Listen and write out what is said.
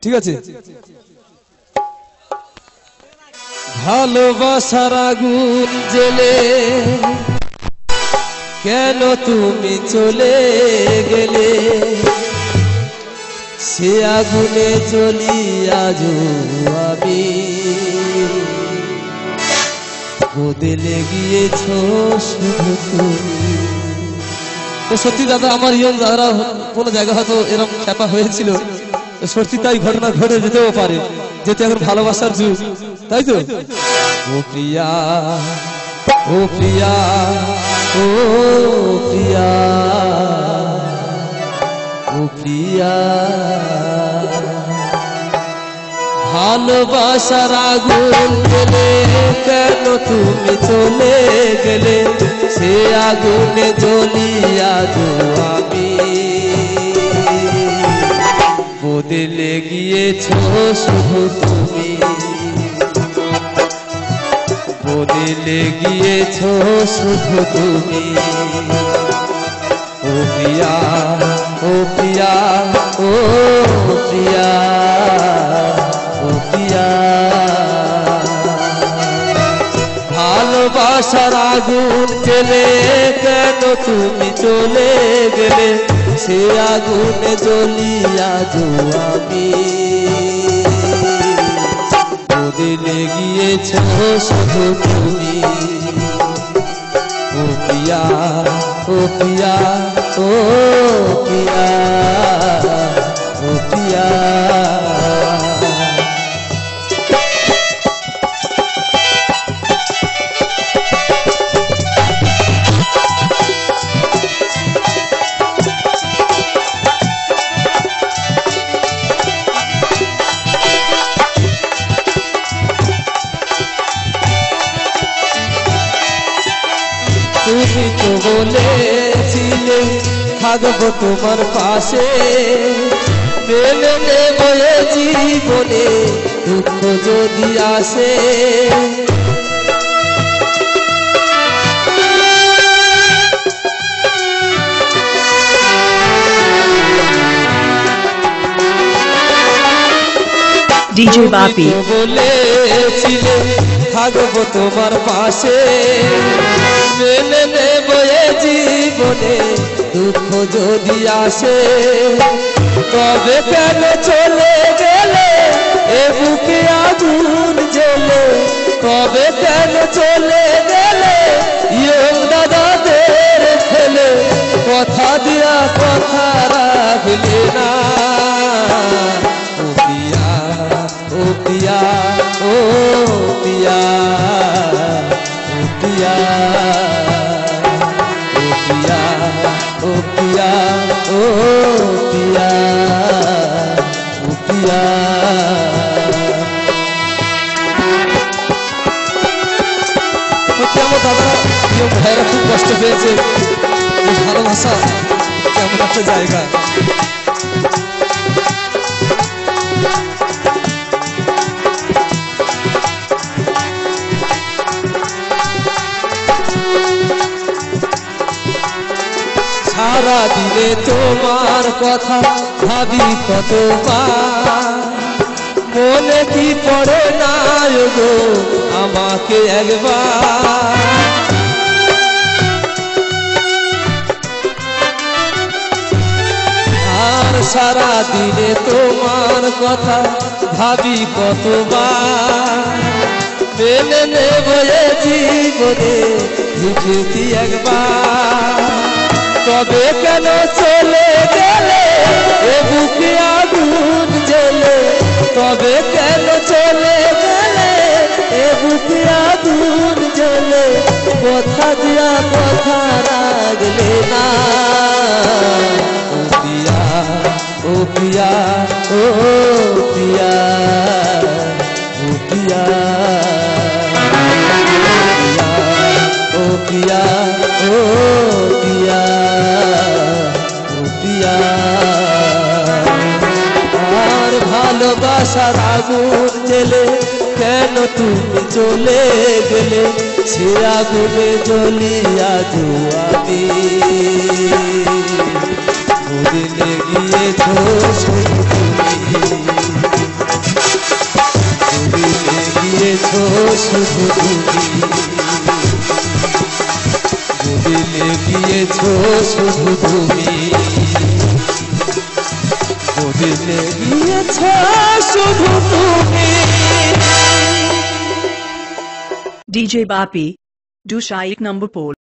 ঠিক আছে। ভালোবাসার আগুন জ্বেলে কেন তুমি চলে গেলে, সে আগুনে জ্বলি আজও আমি, বদলে গিয়েছো শুধু তুমি। তো সত্যি দাদা আমার ইয়ং দাদারা কোনো জায়গা হয়তো এরকম খ্যাপা হয়েছিল, সত্যি তাই ঘটনা ঘটে যেতেও পারে, যেহেতু এখন ভালোবাসার যুগ, তাই তো। ও প্রিয়া, ও প্রিয়া, ও প্রিয়া, ও প্রিয়া, ভালোবাসার আগুন জ্বেলে কেন তুমি চলে গেলে, সে আগুনে জ্বলি আজও আমি, বদলে গিয়েছো শুধু তুমি, বদলে গিয়েছো শুধু তুমি। ও প্রিয়া, ও প্রিয়া, ও প্রিয়া, ও প্রিয়া, ভালোবাসার আগুন জ্বেলে কেন তুমি চলে গেলে, সে আগুনে জ্বলি আজও আমি, বদলে গিয়েছো শুধু তুমি। ও প্রিয়া, ও প্রিয়া, ও প্রিয়া, ও প্রিয়া, তুমি তো বলেছিলে থাকবো তোমার পাশে, মেনে নেবো এ জীবনে দুঃখ যদি আসে, DJ Bapi বলেছিলে থাকবো তোমার পাশে, মেনে নেবো এ জীবনে দুঃখ যদি আসে, তবে কেন চলে গেলে এ বুকে আগুন জ্বলে, তবে কেন চলে গেলে ইয়ং দাদাদের ফেলে, কথা দিয়া কথা রাখলে না। ও প্রিয়া, ও প্রিয়া, ও প্রিয়া, ও প্রিয়া, ও প্রিয়া, ও প্রিয়া, ও প্রিয়া, ও প্রিয়া, কেমন দাদারা ইয়ং ভাইরা খুব কষ্ট পেয়েছে, ভালোবাসা কেমন একটা জায়গা। সারা দিনে তোমার কথা ভাবি কতবার, মনে কি পড়ে না গো আমাকে একবার, আর সারা দিনে তোমার কথা ভাবি কতবার, মেনে নেবো এ জীবনে বুঝেছি একবার, তবে কেন চলে গেলে এ বুকে আগুন জ্বলে, তবে কেন চলে গেলে এ বুকে আগুন জ্বলে, কথা দিয়া কথা রাখলে না। ও প্রিয়া, ও প্রিয়া, ও প্রিয়া, ও প্রিয়া, ও প্রিয়া, ও প্রিয়া, ও প্রিয়া, আর ভালোবাসার আগুন জ্বেলে কেন তুমি চলে গেলে, সে আগুনে জ্বলি আজও আমি, বদলে গিয়েছো শুধু তুমি। শুধু তুমি বদলে গিয়েছো শুধু তুমি বদলে গিয়েছো শুধু তুমি DJ Bapi, Dusha 1 number pole.